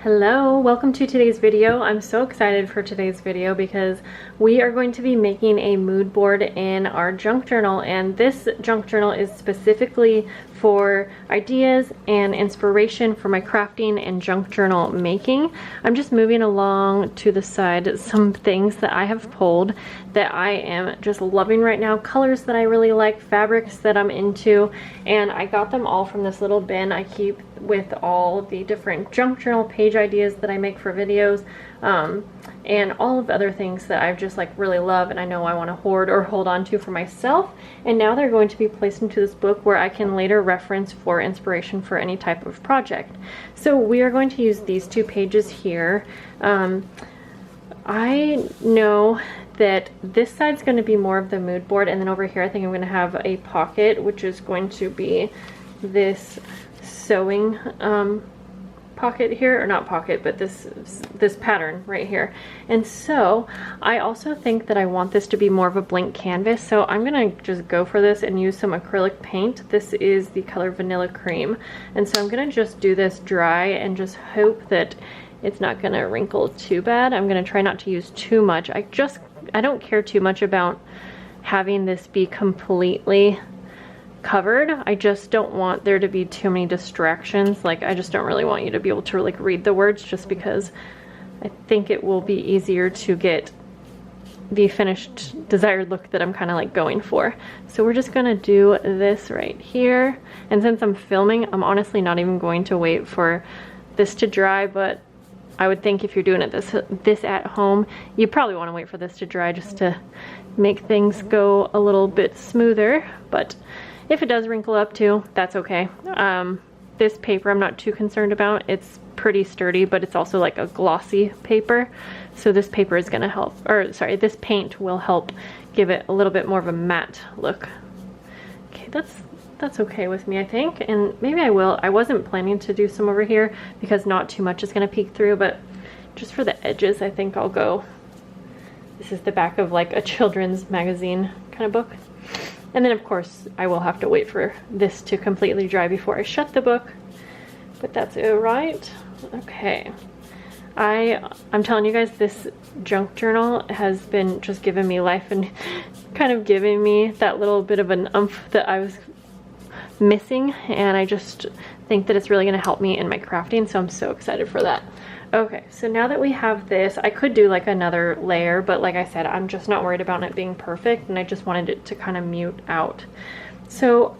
Hello, welcome to today's video. I'm so excited for today's video because we are going to be making a mood board in our junk journal, and this junk journal is specifically for ideas and inspiration for my crafting and junk journal making. I'm just moving along to the side some things that I have pulled that I am just loving right now, colors that I really like, fabrics that I'm into, and I got them all from this little bin I keep with all the different junk journal page ideas that I make for videos, and all of the other things that I just like really love and I know I want to hoard or hold on to for myself. And now they're going to be placed into this book where I can later reference for inspiration for any type of project. So we are going to use these two pages here. I know that this side's going to be more of the mood board, and then over here I think I'm going to have a pocket, which is going to be this sewing pocket here, or not pocket, but this pattern right here. And so I also think that I want this to be more of a blank canvas, so I'm gonna just go for this and use some acrylic paint. This is the color Vanilla Cream, and so I'm gonna just do this dry and just hope that it's not gonna wrinkle too bad. I'm gonna try not to use too much. I don't care too much about having this be completely covered. I just don't want there to be too many distractions. Like, I just don't really want you to be able to like read the words, just because I think it will be easier to get the finished desired look that I'm kind of like going for. So we're just gonna do this right here, and since I'm filming, I'm honestly not even going to wait for this to dry, but I would think if you're doing it this at home, you probably want to wait for this to dry just to make things go a little bit smoother. But if it does wrinkle up too, that's okay. This paper I'm not too concerned about. It's pretty sturdy, but it's also like a glossy paper. So this paper is gonna help, or sorry, this paint will help give it a little bit more of a matte look. Okay, that's okay with me, I think. And maybe I will. I wasn't planning to do some over here because not too much is gonna peek through, but just for the edges, I think I'll go. This is the back of like a children's magazine kind of book. And then of course I will have to wait for this to completely dry before I shut the book, but that's all right. Okay, I'm telling you guys, this junk journal has been just giving me life and kind of giving me that little bit of an oomph that I was missing, and I just think that it's really going to help me in my crafting, so I'm so excited for that. Okay, so now that we have this, I could do like another layer, but like I said, I'm just not worried about it being perfect, and I just wanted it to kind of mute out. So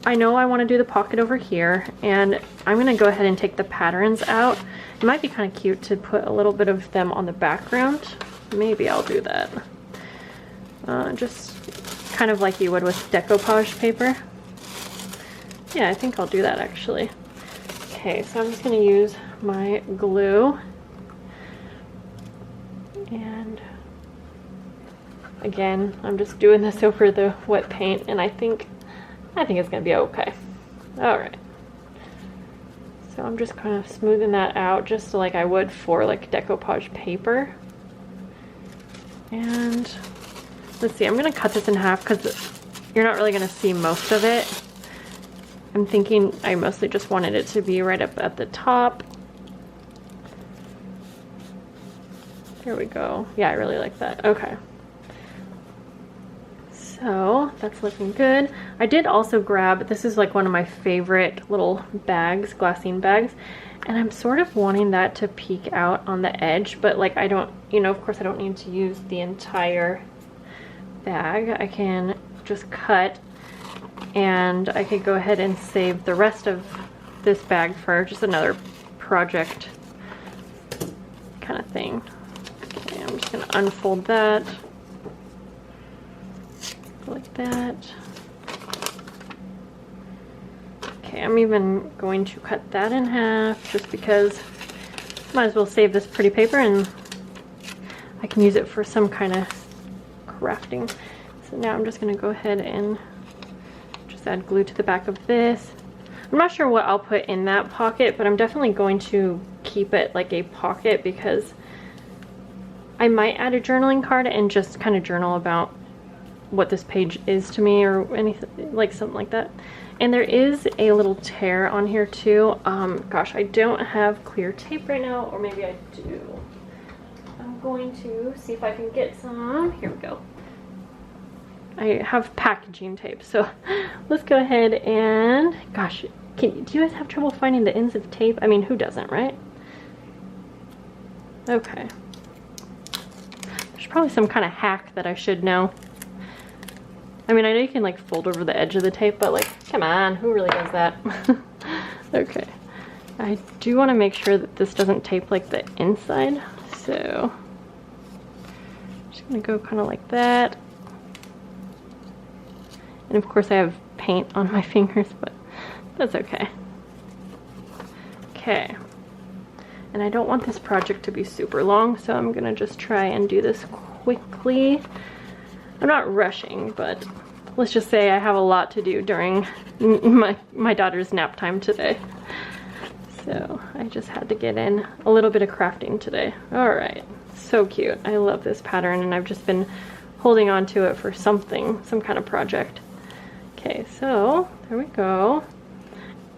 I know I want to do the pocket over here, and I'm going to go ahead and take the patterns out. It might be kind of cute to put a little bit of them on the background. Maybe I'll do that. Just kind of like you would with decoupage paper. Yeah, I think I'll do that actually. Okay, so I'm just going to use my glue, and again, I'm just doing this over the wet paint, and I think it's gonna be okay. All right, so I'm just kind of smoothing that out just like I would for like decoupage paper. And let's see, I'm gonna cut this in half because you're not really gonna see most of it. I'm thinking I mostly just wanted it to be right up at the top. There we go. Yeah, I really like that. Okay. So that's looking good. I did also grab, this is like one of my favorite little bags, glassine bags, and I'm sort of wanting that to peek out on the edge, but like I don't, you know, of course I don't need to use the entire bag. I can just cut, and I could go ahead and save the rest of this bag for just another project kind of thing. Okay, I'm just gonna unfold that like that. Okay, I'm even going to cut that in half just because might as well save this pretty paper and I can use it for some kind of crafting. So now I'm just gonna go ahead and just add glue to the back of this. I'm not sure what I'll put in that pocket, but I'm definitely going to keep it like a pocket because I might add a journaling card and just kind of journal about what this page is to me or anything, like something like that. And there is a little tear on here too. Gosh, I don't have clear tape right now, or maybe I do. I'm going to see if I can get some. Here we go. I have packaging tape, so let's go ahead and, gosh, do you guys have trouble finding the ends of tape? I mean, who doesn't, right? Okay. There's probably some kind of hack that I should know. I mean, I know you can like fold over the edge of the tape, but like, come on, who really does that? Okay. I do want to make sure that this doesn't tape like the inside, so I'm just gonna go kind of like that. And of course I have paint on my fingers, but that's okay. Okay. And I don't want this project to be super long, so I'm gonna just try and do this quickly. I'm not rushing, but let's just say I have a lot to do during my daughter's nap time today. So I just had to get in a little bit of crafting today. All right, so cute. I love this pattern, and I've just been holding on to it for something, some kind of project. Okay, so there we go.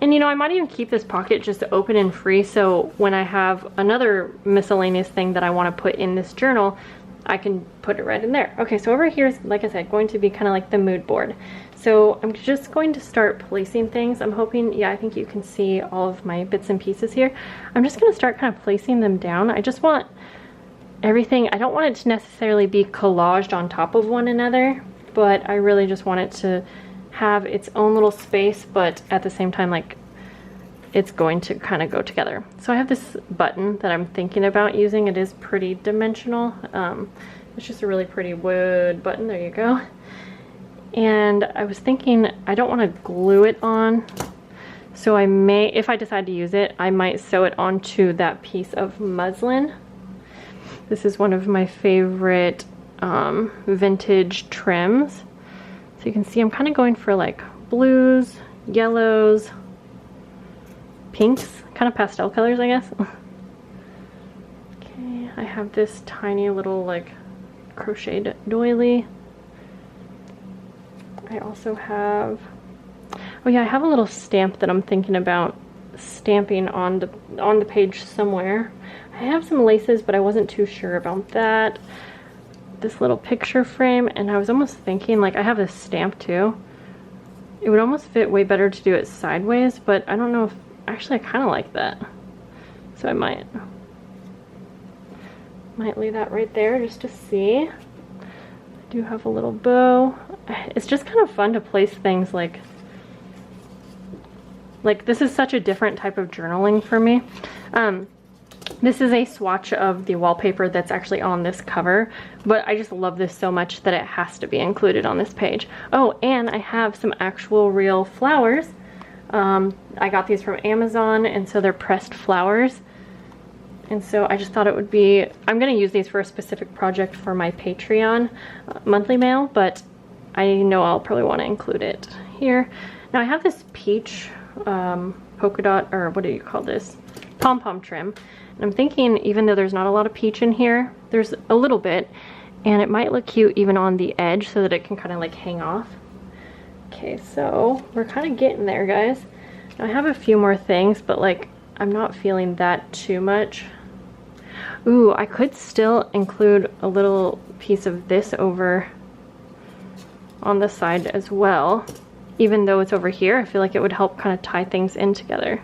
And you know, I might even keep this pocket just open and free, so when I have another miscellaneous thing that I want to put in this journal, I can put it right in there. Okay, so over here is, like I said, going to be kind of like the mood board. So I'm just going to start placing things. I'm hoping, yeah, I think you can see all of my bits and pieces here. I'm just going to start kind of placing them down. I just want everything, I don't want it to necessarily be collaged on top of one another, but I really just want it to have its own little space, but at the same time, like, it's going to kind of go together. So I have this button that I'm thinking about using. It is pretty dimensional. It's just a really pretty wood button. There you go. And I was thinking I don't want to glue it on, so I may, if I decide to use it, I might sew it onto that piece of muslin. This is one of my favorite vintage trims. So you can see I'm kind of going for like blues, yellows, pinks, kind of pastel colors, I guess. Okay, I have this tiny little like crocheted doily. I also have, oh yeah, I have a little stamp that I'm thinking about stamping on the page somewhere. I have some laces, but I wasn't too sure about that. This little picture frame, and I was almost thinking, like, I have this stamp too. It would almost fit way better to do it sideways, but I don't know if, actually I kind of like that. So I might leave that right there just to see. I do have a little bow. It's just kind of fun to place things like this is such a different type of journaling for me. This is a swatch of the wallpaper that's actually on this cover, but I just love this so much that it has to be included on this page. Oh, and I have some actual real flowers. I got these from Amazon, and so they're pressed flowers. And so I just thought it would be, I'm going to use these for a specific project for my Patreon monthly mail, but I know I'll probably want to include it here. Now I have this peach polka dot, or what do you call this? Pom-pom trim. And I'm thinking, even though there's not a lot of peach in here, there's a little bit, and it might look cute even on the edge so that it can kind of like hang off. Okay, so we're kind of getting there, guys. Now I have a few more things, but like I'm not feeling that too much. Ooh, I could still include a little piece of this over on the side as well. Even though it's over here, I feel like it would help kind of tie things in together.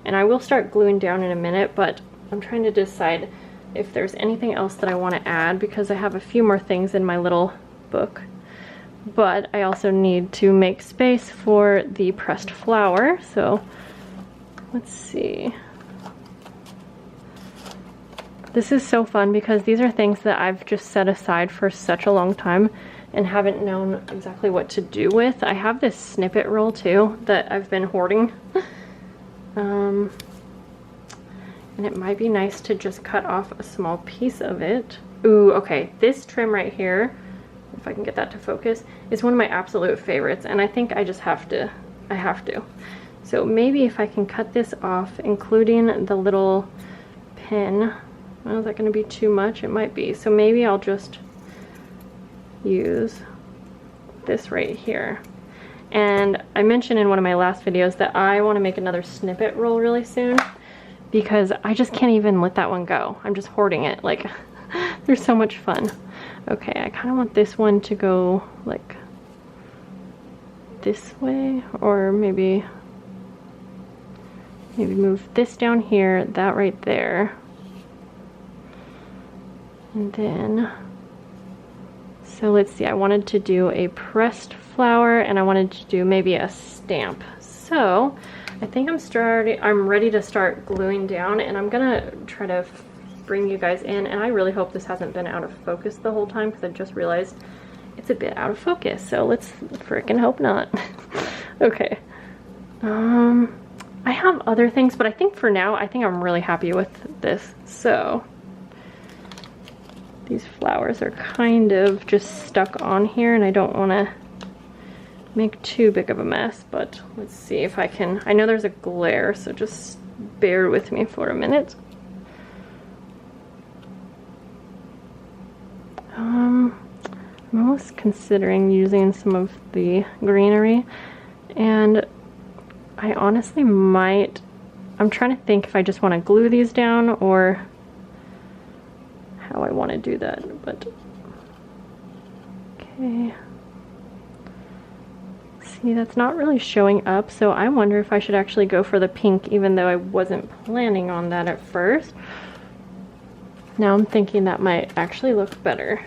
And I will start gluing down in a minute, but I'm trying to decide if there's anything else that I want to add, because I have a few more things in my little book. But I also need to make space for the pressed flower, so let's see. This is so fun because these are things that I've just set aside for such a long time and haven't known exactly what to do with. I have this snippet roll too that I've been hoarding. And it might be nice to just cut off a small piece of it. Ooh, okay, this trim right here, if I can get that to focus, is one of my absolute favorites, and I think I just have to, So maybe if I can cut this off, including the little pin. Well, is that gonna be too much? It might be. So maybe I'll just use this right here. And I mentioned in one of my last videos that I want to make another snippet roll really soon because I just can't even let that one go. I'm just hoarding it. Like, they're so much fun. Okay, I kind of want this one to go like this way, or maybe move this down here, that right there. And then, so let's see, I wanted to do a pressed flower and I wanted to do maybe a stamp. So I think I'm ready to start gluing down, and I'm gonna try to bring you guys in, and I really hope this hasn't been out of focus the whole time because I just realized it's a bit out of focus, so let's frickin' hope not. Okay. I have other things, but I think for now, I think I'm really happy with this. So these flowers are kind of just stuck on here, and I don't want to make too big of a mess, but let's see if I can. I know there's a glare, so just bear with me for a minute. I'm almost considering using some of the greenery, and I honestly might. I'm trying to think if I just want to glue these down or how I want to do that, but okay. See, that's not really showing up, so I wonder if I should actually go for the pink, even though I wasn't planning on that at first. Now I'm thinking that might actually look better.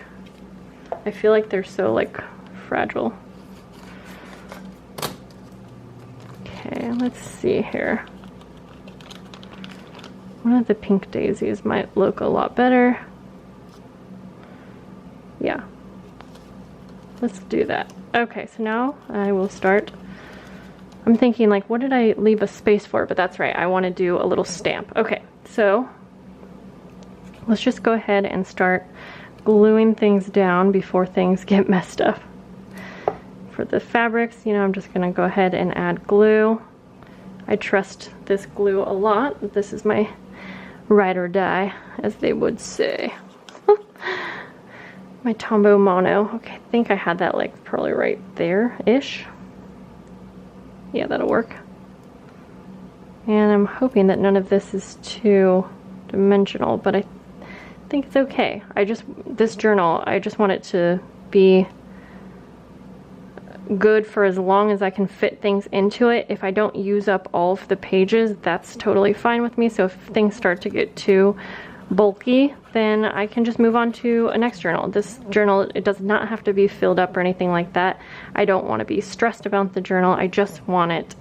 I feel like they're so like fragile. Okay, let's see here. One of the pink daisies might look a lot better. Yeah, let's do that. Okay, so now I will start. I'm thinking like, what did I leave a space for? But that's right, I want to do a little stamp. Okay, so let's just go ahead and start gluing things down before things get messed up. For the fabrics, you know, I'm just gonna go ahead and add glue. I trust this glue a lot. This is my ride or die, as they would say. My Tombow Mono. Okay, I think I had that like probably right there-ish. Yeah, that'll work. And I'm hoping that none of this is too dimensional, but I think it's okay. This journal, I just want it to be good for as long as I can fit things into it. If I don't use up all of the pages, that's totally fine with me. So if things start to get too bulky, then I can just move on to a next journal. This journal, it does not have to be filled up or anything like that. I don't want to be stressed about the journal. I just want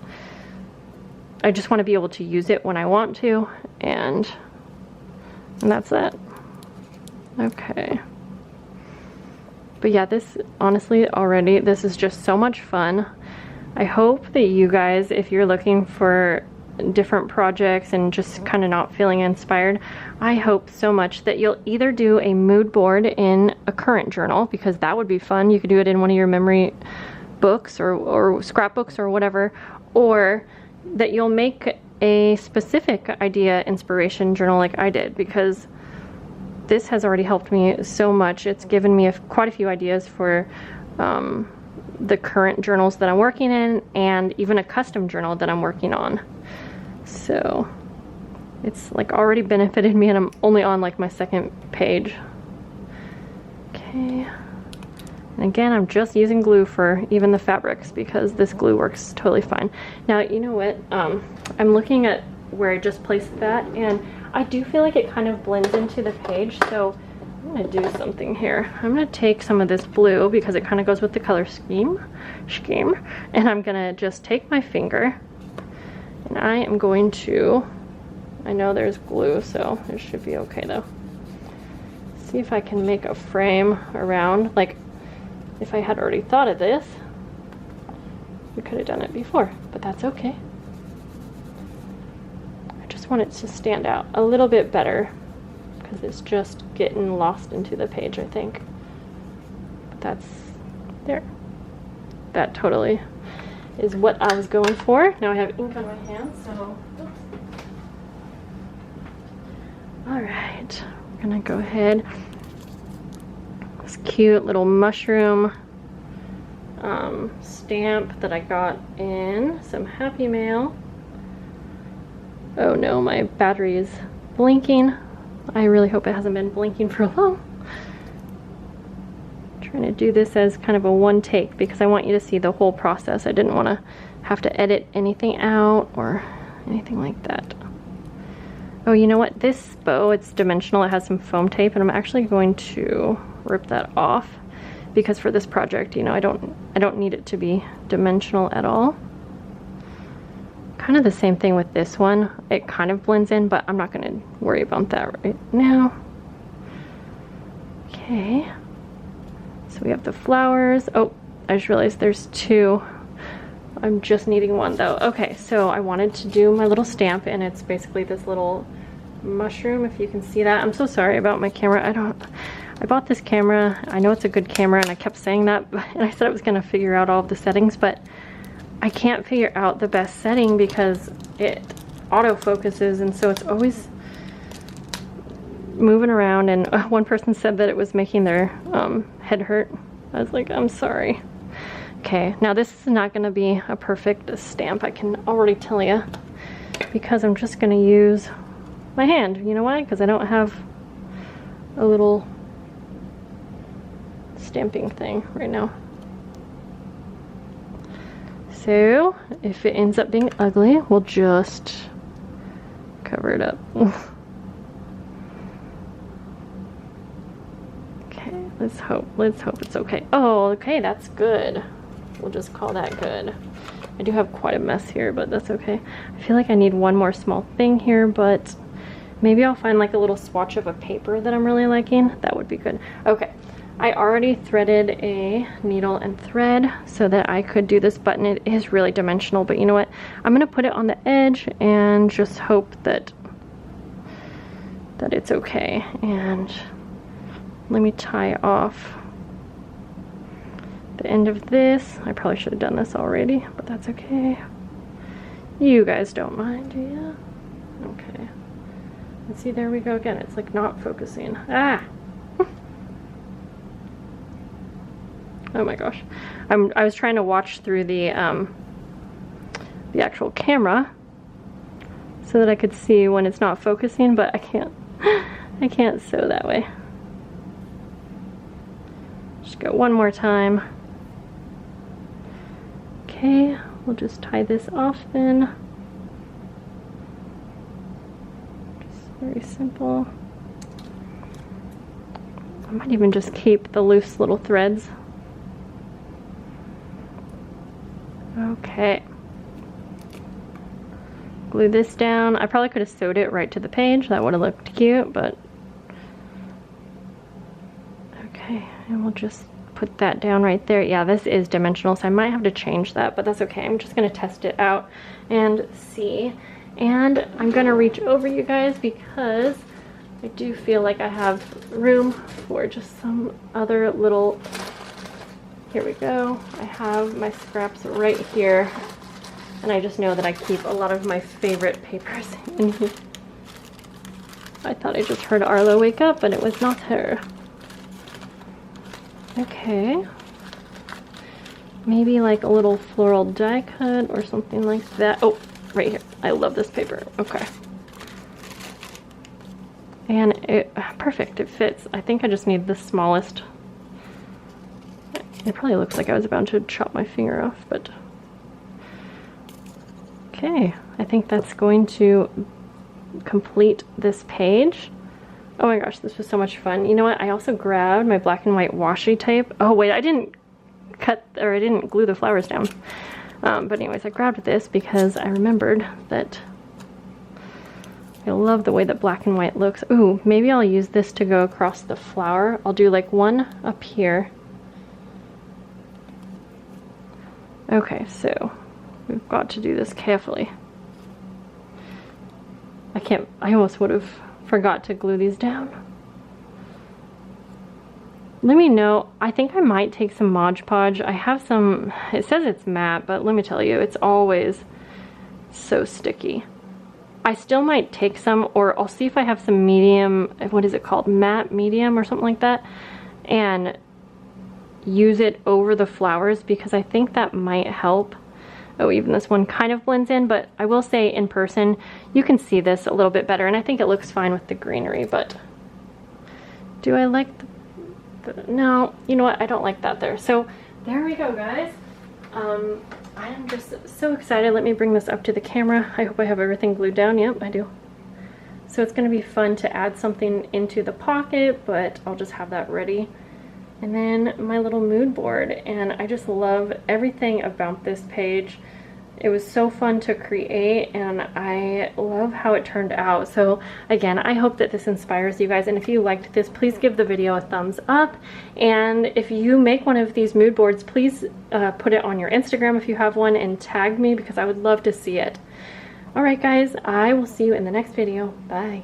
to be able to use it when I want to, and that's it. Okay. But yeah, this, honestly, already, this is just so much fun. I hope that you guys, if you're looking for different projects and just kind of not feeling inspired, I hope so much that you'll either do a mood board in a current journal, because that would be fun. You could do it in one of your memory books or scrapbooks or whatever, or that you'll make a specific idea inspiration journal like I did, because this has already helped me so much. It's given me quite a few ideas for the current journals that I'm working in, and even a custom journal that I'm working on. So it's like already benefited me, and I'm only on like my second page. Okay. And again, I'm just using glue for even the fabrics because this glue works totally fine. Now, you know what? I'm looking at where I just placed that, and I do feel like it kind of blends into the page, so I'm gonna do something here. I'm gonna take some of this blue because it kind of goes with the color scheme, and I'm gonna just take my finger, and I am going to, I know there's glue, so it should be okay though. See if I can make a frame around, like if I had already thought of this, we could have done it before, but that's okay. Want it to stand out a little bit better because it's just getting lost into the page, I think. But that's there. That totally is what I was going for. Now I have ink on my hands, so oops. All right, I'm gonna go ahead. This cute little mushroom stamp that I got in some Happy Mail. Oh no, my battery is blinking. I really hope it hasn't been blinking for long. Trying to do this as kind of a one take because I want you to see the whole process. I didn't want to have to edit anything out or anything like that. Oh, you know what? This bow, it's dimensional. It has some foam tape, and I'm actually going to rip that off because for this project, you know, I don't need it to be dimensional at all. Kind of the same thing with this one. It kind of blends in, but I'm not going to worry about that right now. Okay. So we have the flowers. Oh, I just realized there's two. I'm just needing one though. Okay, so I wanted to do my little stamp, and it's basically this little mushroom, if you can see that. I'm so sorry about my camera. I bought this camera. I know it's a good camera, and I kept saying that, and I said I was going to figure out all of the settings, but I can't figure out the best setting because it autofocuses, and so it's always moving around, and one person said that it was making their head hurt. I was like, I'm sorry. Okay, now this is not going to be a perfect stamp, I can already tell you, because I'm just going to use my hand. You know why? Because I don't have a little stamping thing right now. So if it ends up being ugly, we'll just cover it up. Okay, let's hope it's okay. Oh, okay, that's good. We'll just call that good. I do have quite a mess here, but that's okay. I feel like I need one more small thing here, but maybe I'll find like a little swatch of a paper that I'm really liking. That would be good. Okay. I already threaded a needle and thread so that I could do this button. It is really dimensional, but you know what? I'm gonna put it on the edge and just hope that it's okay. And let me tie off the end of this. I probably should have done this already, but that's okay. You guys don't mind, do you? Okay. And see, there we go again. It's like not focusing. Ah! Oh my gosh. I was trying to watch through the actual camera so that I could see when it's not focusing, but I can't sew that way. Just go one more time. Okay, we'll just tie this off then. Just very simple. I might even just keep the loose little threads. Okay. Glue this down. I probably could have sewed it right to the page. That would have looked cute, but okay, and we'll just put that down right there. Yeah, this is dimensional, so I might have to change that, but that's okay. I'm just gonna test it out and see. And I'm gonna reach over, you guys, because I do feel like I have room for just some other little. Here we go. I have my scraps right here, and I just know that I keep a lot of my favorite papers in here. I thought I just heard Arlo wake up, but it was not her. Okay. Maybe like a little floral die cut or something like that. Oh, right here. I love this paper. Okay. And it, perfect, it fits. I think I just need the smallest. It probably looks like I was about to chop my finger off, but okay, I think that's going to complete this page. Oh my gosh, this was so much fun. You know what? I also grabbed my black and white washi tape. Oh wait, I didn't cut, or I didn't glue the flowers down. But anyways, I grabbed this because I remembered that I love the way that black and white looks. Ooh, maybe I'll use this to go across the flower. I'll do like one up here. Okay, so we've got to do this carefully. I almost would have forgot to glue these down. Let me know. I think I might take some Mod Podge. I have some, it says it's matte, but let me tell you, it's always so sticky. I still might take some, or I'll see if I have some medium, what is it called? Matte medium or something like that. And use it over the flowers because I think that might help. Oh, even this one kind of blends in, but I will say in person, you can see this a little bit better, and I think it looks fine with the greenery, but do I like no, you know what? I don't like that there. So there we go, guys. I am just so excited. Let me bring this up to the camera. I hope I have everything glued down. Yep, I do. So it's going to be fun to add something into the pocket, but I'll just have that ready. And then my little mood board, and I just love everything about this page. It was so fun to create, and I love how it turned out. So again, I hope that this inspires you guys, and if you liked this, please give the video a thumbs up. And if you make one of these mood boards, please put it on your Instagram if you have one and tag me, because I would love to see it. All right, guys, I will see you in the next video. Bye.